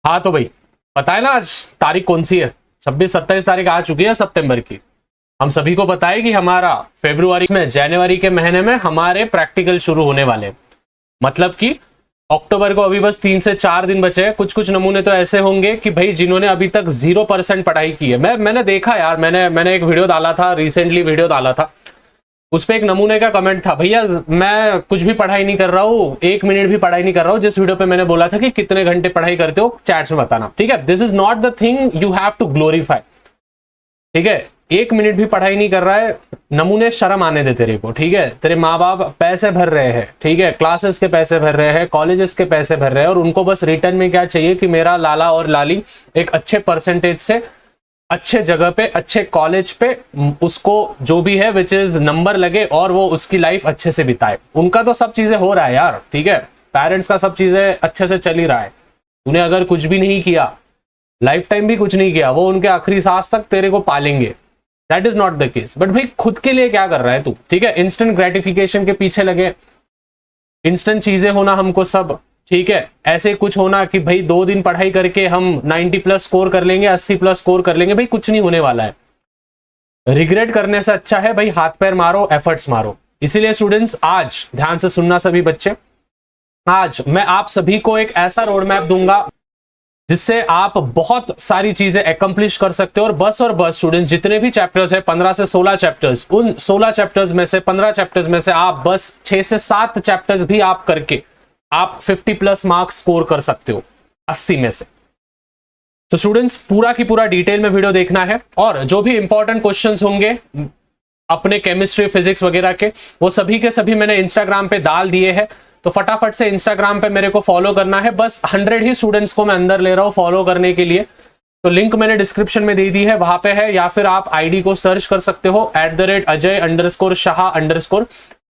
हाँ तो भाई पता है ना आज तारीख कौन सी है? 26-27 तारीख आ चुकी है सितंबर की। हम सभी को पता है कि हमारा फरवरी में जनवरी के महीने में हमारे प्रैक्टिकल शुरू होने वाले, मतलब कि अक्टूबर को अभी बस 3 से 4 दिन बचे हैं। कुछ कुछ नमूने तो ऐसे होंगे कि भाई जिन्होंने अभी तक 0% पढ़ाई की है। मैंने देखा यार, मैंने एक वीडियो डाला था, रिसेंटली वीडियो डाला था, उस पे एक नमूने का कमेंट था, भैया मैं कुछ भी पढ़ाई नहीं कर रहा हूँ, 1 मिनट भी पढ़ाई नहीं कर रहा हूँ। जिस वीडियो पे मैंने बोला था कि कितने घंटे पढ़ाई करते हो चैट्स में बताना, ठीक है। This is not the thing you have to glorify, ठीक है। 1 मिनट भी पढ़ाई नहीं कर रहा है, नमूने शर्म आने दे तेरे को, ठीक है। तेरे माँ बाप पैसे भर रहे हैं, ठीक है, क्लासेस के पैसे भर रहे हैं, कॉलेजेस के पैसे भर रहे हैं, और उनको बस रिटर्न में क्या चाहिए कि मेरा लाला और लाली एक अच्छे परसेंटेज से अच्छे जगह पे, अच्छे कॉलेज पे, उसको जो भी है विच इज नंबर लगे और वो उसकी लाइफ अच्छे से बिताए। उनका तो सब चीजें हो रहा है यार, ठीक है, पेरेंट्स का सब चीजें अच्छे से चल ही रहा है। उन्हें अगर कुछ भी नहीं किया, लाइफ टाइम भी कुछ नहीं किया, वो उनके आखिरी सांस तक तेरे को पालेंगे। That is not the case. But भाई खुद के लिए क्या कर रहा है तू, ठीक है। इंस्टेंट ग्रेटिफिकेशन के पीछे लगे, इंस्टेंट चीजें होना हमको सब, ठीक है। ऐसे कुछ होना कि भाई 2 दिन पढ़ाई करके हम 90+ स्कोर कर लेंगे, 80+ स्कोर कर लेंगे, भाई कुछ नहीं होने वाला है। रिग्रेट करने से अच्छा है भाई हाथ पैर मारो, एफर्ट्स मारो। इसीलिए स्टूडेंट्स आज ध्यान से सुनना सभी बच्चे, आज मैं आप सभी को एक ऐसा रोड मैप दूंगा जिससे आप बहुत सारी चीजें एकम्प्लिश कर सकते हो। और बस स्टूडेंट्स जितने भी चैप्टर्स है, 15 से 16 चैप्टर्स, उन 16 चैप्टर्स में से 15 चैप्टर्स में से आप बस 6 से 7 चैप्टर्स भी आप करके आप 50+ मार्क्स स्कोर कर सकते हो 80 में से। तो स्टूडेंट्स पूरा की पूरा डिटेल में वीडियो देखना है, और जो भी इंपॉर्टेंट क्वेश्चंस होंगे अपने केमिस्ट्री फिजिक्स वगैरह के, वो सभी के सभी मैंने इंस्टाग्राम पे डाल दिए हैं। तो फटाफट से इंस्टाग्राम पे मेरे को फॉलो करना है। बस 100 ही स्टूडेंट्स को मैं अंदर ले रहा हूं फॉलो करने के लिए। तो लिंक मैंने डिस्क्रिप्शन में दे दी है, वहां पे है, या फिर आप आईडी को सर्च कर सकते हो @Ajay_Shah_।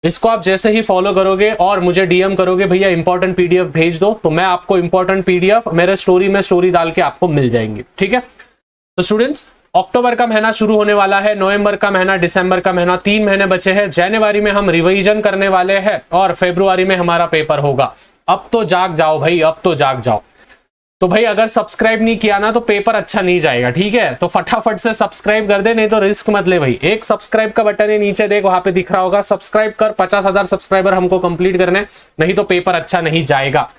इसको आप जैसे ही फॉलो करोगे और मुझे डीएम करोगे भैया इंपॉर्टेंट पीडीएफ भेज दो, तो मैं आपको इंपॉर्टेंट पीडीएफ मेरे स्टोरी में स्टोरी डाल के आपको मिल जाएंगे, ठीक है। तो स्टूडेंट्स अक्टूबर का महीना शुरू होने वाला है, नवंबर का महीना, दिसंबर का महीना, 3 महीने बचे हैं। जनवरी में हम रिवीजन करने वाले हैं और फरवरी में हमारा पेपर होगा। अब तो जाग जाओ भाई, अब तो जाग जाओ। तो भाई अगर सब्सक्राइब नहीं किया ना तो पेपर अच्छा नहीं जाएगा, ठीक है। तो फटाफट से सब्सक्राइब कर दे, नहीं तो रिस्क मत ले भाई। एक सब्सक्राइब का बटन है नीचे, देख वहां पे दिख रहा होगा, सब्सक्राइब कर। 50,000 सब्सक्राइबर हमको कंप्लीट करने, नहीं तो पेपर अच्छा नहीं जाएगा।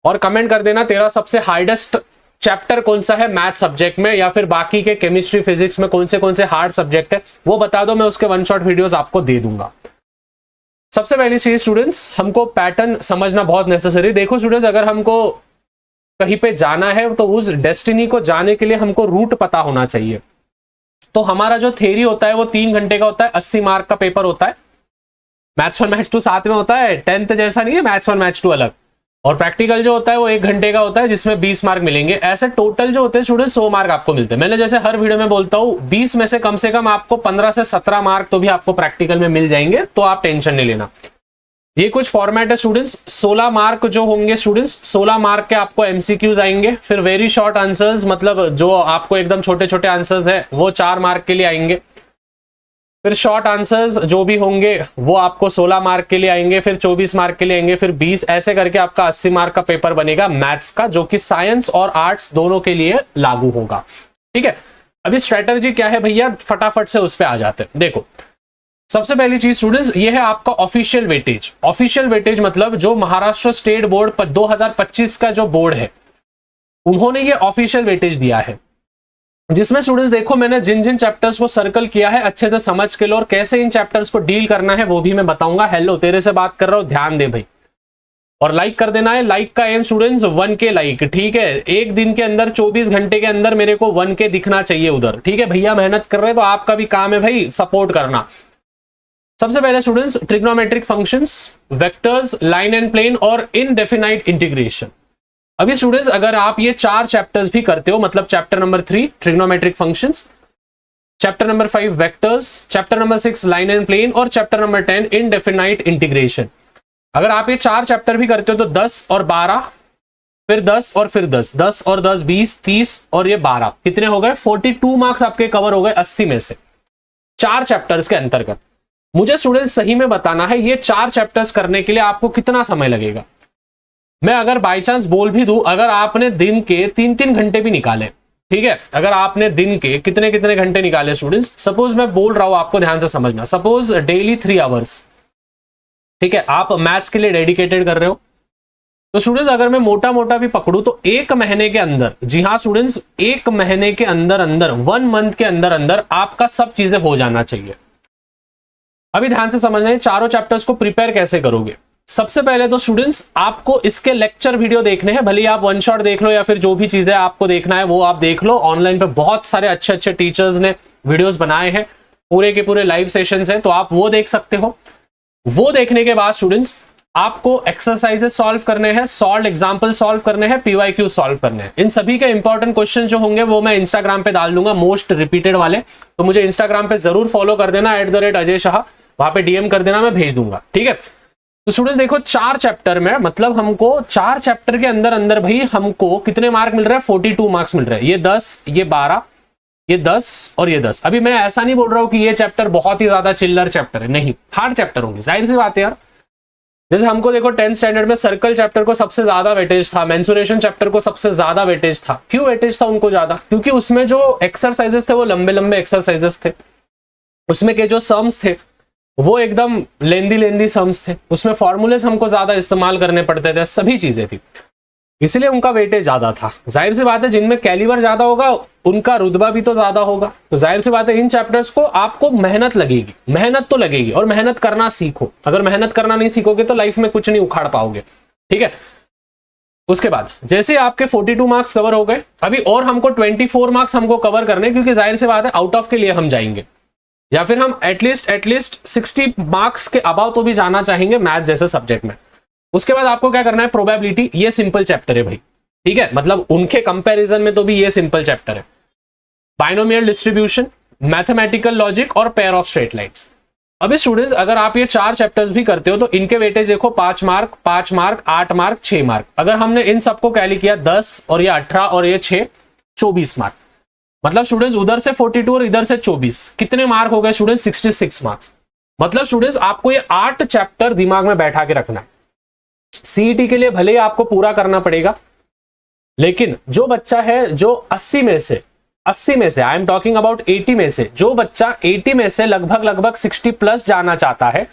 और कमेंट कर देना तेरा सबसे हार्डेस्ट चैप्टर कौन सा है मैथ सब्जेक्ट में, या फिर बाकी के केमिस्ट्री फिजिक्स में कौन से हार्ड सब्जेक्ट है, वो बता दो, मैं उसके 1 शॉट वीडियोस आपको दे दूंगा। सबसे पहली चीज स्टूडेंट्स, हमको पैटर्न समझना बहुत नेसेसरी। देखो स्टूडेंट्स, अगर हमको कहीं पे जाना है तो उस डेस्टिनी को जाने के लिए हमको रूट पता होना चाहिए। तो हमारा जो थ्योरी होता है वो 3 घंटे का होता है, 80 मार्क का पेपर होता है। मैथ्स 1 मैथ्स 2 साथ में होता है, 10th जैसा नहीं है मैथ्स 1 मैथ्स 2 अलग। और प्रैक्टिकल जो होता है वो 1 घंटे का होता है, जिसमें 20 मार्क मिलेंगे। ऐसे टोटल जो होते हैं स्टूडेंट 100 मार्क आपको मिलते हैं। मैंने जैसे हर वीडियो में बोलता हूँ 20 में से कम आपको 15 से 17 मार्क तो भी आपको प्रैक्टिकल में मिल जाएंगे, तो आप टेंशन नहीं लेना। ये कुछ फॉर्मेट है स्टूडेंट्स। 16 मार्क जो होंगे स्टूडेंट्स, 16 मार्क के आपको एमसीक्यूज आएंगे, फिर वेरी शॉर्ट आंसर्स, मतलब जो आपको एकदम छोटे छोटे आंसर्स है वो 4 मार्क के लिए आएंगे। फिर शॉर्ट आंसर्स जो भी होंगे वो आपको 16 मार्क के लिए आएंगे, फिर 24 मार्क के लिए आएंगे, फिर 20, ऐसे करके आपका 80 मार्क का पेपर बनेगा मैथ्स का, जो कि साइंस और आर्ट्स दोनों के लिए लागू होगा, ठीक है। अभी स्ट्रेटजी क्या है भैया, फटाफट से उस पर आ जाते हैं। देखो सबसे पहली चीज स्टूडेंट्स, ये है आपका ऑफिशियल वेटेज। ऑफिशियल वेटेज मतलब जो महाराष्ट्र स्टेट बोर्ड 2025 का जो बोर्ड है, उन्होंने ये ऑफिशियल वेटेज दिया है, जिसमें स्टूडेंट्स देखो मैंने जिन जिन चैप्टर्स को सर्कल किया है अच्छे से समझ के लो, और कैसे इन चैप्टर्स को डील करना है वो भी मैं बताऊंगा। हेलो तेरे से बात कर रहा हूं, ध्यान दे भाई, और लाइक कर देना है। लाइक का एम स्टूडेंट्स 1K लाइक, ठीक है। एक दिन के अंदर 24 घंटे के अंदर मेरे को 1K दिखना चाहिए उधर, ठीक है। भैया मेहनत कर रहे हैं तो आपका भी काम है भाई सपोर्ट करना। सबसे पहले students trigonometric functions, vectors, line and plane और इनडेफिनाइट इंटीग्रेशन। अभी स्टूडेंट्स अगर आप ये 4 चैप्टर्स भी करते हो, मतलब chapter number 3 trigonometric functions, chapter number 5 vectors, chapter number 6 line and plane और चैप्टर नंबर 10 इनडेफिनाइट इंटीग्रेशन, अगर आप ये 4 चैप्टर भी करते हो तो 10 और 12, फिर 10 और फिर 10, 10 और 10 20 30 और ये 12, कितने हो गए 42 मार्क्स आपके कवर हो गए 80 में से, 4 चैप्टर्स के अंतर्गत। मुझे स्टूडेंट्स सही में बताना है ये 4 चैप्टर्स करने के लिए आपको कितना समय लगेगा। मैं अगर बाई चांस बोल भी दूं, अगर आपने दिन के 3-3 घंटे भी निकाले, ठीक है, अगर आपने दिन के कितने कितने घंटे निकाले स्टूडेंट्स, सपोज मैं बोल रहा हूं, आपको ध्यान से समझना, सपोज डेली 3 आवर्स, ठीक है, आप मैथ्स के लिए डेडिकेटेड कर रहे हो, तो स्टूडेंट्स अगर मैं मोटा मोटा भी पकड़ू तो 1 महीने के अंदर, जी हाँ स्टूडेंट्स, 1 महीने के अंदर अंदर, 1 मंथ के अंदर अंदर आपका सब चीजें हो जाना चाहिए। अभी ध्यान से समझना है चारों चैप्टर्स को प्रिपेयर कैसे करोगे। सबसे पहले तो स्टूडेंट्स आपको इसके लेक्चर वीडियो देखने हैं, भले आप वन शॉट देख लो या फिर जो भी चीजें आपको देखना है वो आप देख लो। ऑनलाइन पे बहुत सारे अच्छे अच्छे टीचर्स ने वीडियोस बनाए हैं, पूरे के पूरे लाइव सेशंस हैं, तो आप वो देख सकते हो। वो देखने के बाद स्टूडेंट्स आपको एक्सरसाइजेस सॉल्व करने हैं, सॉल्व एग्जाम्पल सॉल्व करने हैं, पीवाईक्यू सॉल्व करने हैं। इन सभी के इंपॉर्टेंट क्वेश्चन जो होंगे वो मैं इंस्टाग्राम पे डाल दूंगा, मोस्ट रिपीटेड वाले, तो मुझे इंस्टाग्राम पे जरूर फॉलो कर देना, @अजय शाह, वहां पे डीएम कर देना, मैं भेज दूंगा, ठीक है। तो स्टूडेंट्स देखो 4 चैप्टर में, मतलब हमको 4 चैप्टर के अंदर अंदर भाई हमको कितने मार्क मिल रहे हैं, 42 मार्क्स मिल रहे हैं। ये 10, ये 12, ये 10 और ये 10। अभी मैं ऐसा नहीं बोल रहा हूं कि ये चैप्टर बहुत ही ज्यादा चिल्लर चैप्टर है, नहीं, हार्ड चैप्टर होंगे, जाहिर सी बात है यार। जैसे हमको देखो 10th स्टैंडर्ड में सर्कल चैप्टर को सबसे ज्यादा वेटेज था, मेंसुरेशन चैप्टर को सबसे ज्यादा वेटेज था। क्यों वेटेज था उनको ज्यादा? क्योंकि उसमें जो एक्सरसाइजेस थे वो लंबे लंबे एक्सरसाइजेस थे, उसमें के जो सम्स थे वो एकदम लेंदी सम्स थे, उसमें फॉर्मूलेस हमको ज्यादा इस्तेमाल करने पड़ते थे, सभी चीजें थी, इसलिए उनका वेटेज ज्यादा था। जाहिर सी बात है जिनमें कैलिबर ज्यादा होगा उनका रुतबा भी तो ज्यादा होगा, तो जाहिर सी बात है इन चैप्टर्स को आपको मेहनत लगेगी, मेहनत तो लगेगी, और मेहनत करना सीखो। अगर मेहनत करना नहीं सीखोगे तो लाइफ में कुछ नहीं उखाड़ पाओगे, ठीक है। उसके बाद जैसे आपके 42 मार्क्स कवर हो गए, अभी और हमको 24 मार्क्स हमको कवर करने, क्योंकि जाहिर सी बात है आउट ऑफ के लिए हम जाएंगे, या फिर हम एटलीस्ट 60 मार्क्स के अबाव तो भी जाना चाहेंगे मैथ जैसे सब्जेक्ट में। उसके बाद आपको क्या करना है, प्रोबेबिलिटी, ये सिंपल चैप्टर है भाई, ठीक है, मतलब उनके कंपैरिजन में तो भी ये सिंपल चैप्टर है। बाइनोमियल डिस्ट्रीब्यूशन, मैथमेटिकल लॉजिक और पेयर ऑफ स्ट्रेट लाइन्स। अभी स्टूडेंट्स अगर आप ये 4 चैप्टर्स भी करते हो तो इनके वेटेज देखो 5 मार्क, 5 मार्क, 8 मार्क, 6 मार्क। अगर हमने इन सबको कैली किया 10 और ये 18 और ये 6, 24 मार्क। मतलब स्टूडेंट्स उधर से 42 और इधर से 24, कितने मार्क हो गए स्टूडेंट्स? 66 मार्क्स। मतलब स्टूडेंट्स आपको ये 8 चैप्टर दिमाग में बैठा के रखना है। सीईटी के लिए भले ही आपको पूरा करना पड़ेगा, लेकिन जो बच्चा है जो 80 में से आई एम टॉकिंग अबाउट 80 में से, जो बच्चा 80 में से लगभग 60 प्लस जाना चाहता है,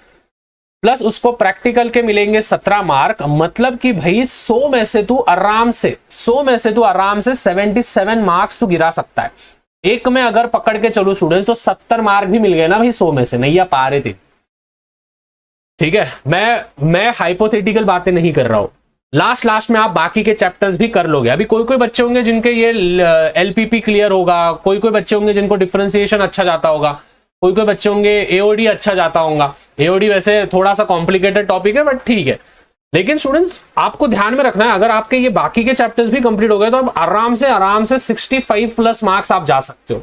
प्लस उसको प्रैक्टिकल के मिलेंगे 17 मार्क, मतलब कि भाई 100 में से तू आराम से 77 मार्क्स तू गिरा सकता है। एक में अगर पकड़ के चलो स्टूडेंट्स तो 70 मार्क भी मिल गए ना भाई 100 में से, नहीं आ पा रहे थे, ठीक है। मैं हाइपोथेटिकल बातें नहीं कर रहा हूं, लास्ट में आप बाकी के चैप्टर्स भी कर लोगे। अभी कोई बच्चे होंगे जिनके ये एलपीपी क्लियर होगा, कोई बच्चे होंगे जिनको डिफरेंशिएशन अच्छा जाता होगा, कोई बच्चे होंगे एओडी अच्छा जाता होगा। एओडी वैसे थोड़ा सा कॉम्प्लिकेटेड टॉपिक है बट ठीक है, लेकिन स्टूडेंट्स आपको ध्यान में रखना है अगर आपके ये बाकी के चैप्टर्स भी कंप्लीट हो गए तो आप आराम से 65 प्लस मार्क्स आप जा सकते हो।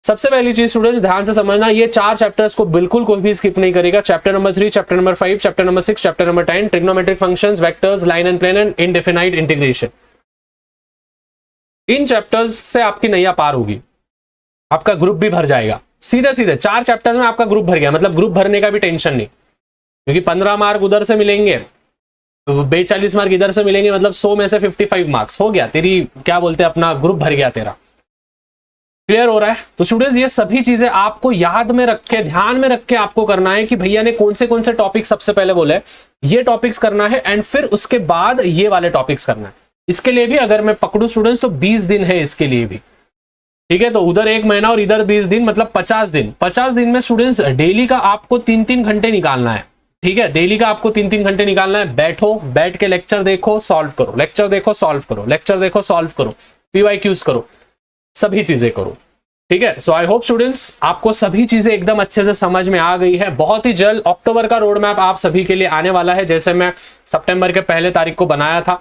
सबसे पहली चीज स्टूडेंट्स ध्यान से समझना, ये 4 चैप्टर्स को बिल्कुल कोई भी स्किप नहीं करेगा। Chapter number 3, chapter number 5, chapter number 6, chapter number 10, trigonometric functions, vectors, line and plane and indefinite integration. इन चैप्टर्स से आपकी नैया पार होगी, आपका ग्रुप भी भर जाएगा। सीधे 4 चैप्टर्स में आपका ग्रुप भर गया, मतलब ग्रुप भरने का भी टेंशन नहीं, क्योंकि 15 मार्क उधर से मिलेंगे, 42 मार्क इधर से मिलेंगे, मतलब 100 में से 55 मार्क्स हो गया, तेरी क्या बोलते हैं अपना ग्रुप भर गया तेरा। क्लियर हो रहा है? तो स्टूडेंट्स ये सभी चीजें आपको याद में रख के, ध्यान में रख के आपको करना है कि भैया ने कौन से टॉपिक सबसे पहले बोले, ये टॉपिक्स करना है, एंड फिर उसके बाद ये वाले टॉपिक्स करना है। इसके लिए भी अगर मैं पकड़ू स्टूडेंट्स तो 20 दिन है इसके लिए भी, ठीक है। तो उधर 1 महीना और इधर 20 दिन, मतलब 50 दिन। 50 दिन में स्टूडेंट्स डेली का आपको 3-3 घंटे निकालना है, ठीक है। डेली का आपको 3-3 घंटे निकालना है। बैठ के लेक्चर देखो, सॉल्व करो, लेक्चर देखो, सॉल्व करो, लेक्चर देखो, सॉल्व करो, पीवाईक्यूज करो, सभी चीजें करो, ठीक है। सो आई होप स्टूडेंट्स आपको सभी चीजें एकदम अच्छे से समझ में आ गई है। बहुत ही जल्द अक्टूबर का रोड मैप आप सभी के लिए आने वाला है, जैसे मैं सितंबर के पहले तारीख को बनाया था,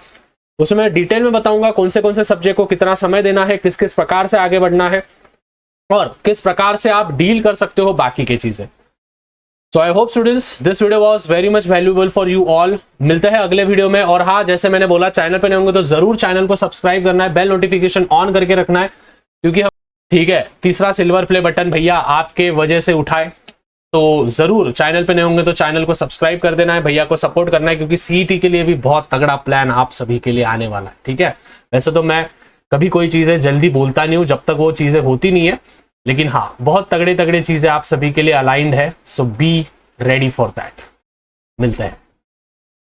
उसमें डिटेल में बताऊंगा कौन से सब्जेक्ट को कितना समय देना है, किस किस प्रकार से आगे बढ़ना है और किस प्रकार से आप डील कर सकते हो बाकी की चीजें। So I hope students this video was very much valuable for you all. मिलते हैं अगले वीडियो में, और हाँ जैसे मैंने बोला चैनल पे नहीं होंगे तो जरूर चैनल को सब्सक्राइब करना है, बेल नोटिफिकेशन ऑन करके रखना है, क्योंकि हम, ठीक है, तीसरा सिल्वर प्ले बटन भैया आपके वजह से उठाए, तो जरूर चैनल पे नए होंगे तो चैनल को सब्सक्राइब कर देना है, भैया को सपोर्ट करना है, क्योंकि सीईटी के लिए भी बहुत तगड़ा प्लान आप सभी के लिए आने वाला है। ठीक है, वैसे तो मैं कभी कोई चीजें जल्दी बोलता नहीं हूं जब तक वो चीजें होती नहीं है, लेकिन हाँ बहुत तगड़े तगड़े चीजें आप सभी के लिए अलाइंड है। सो बी रेडी फॉर दैट। मिलते हैं।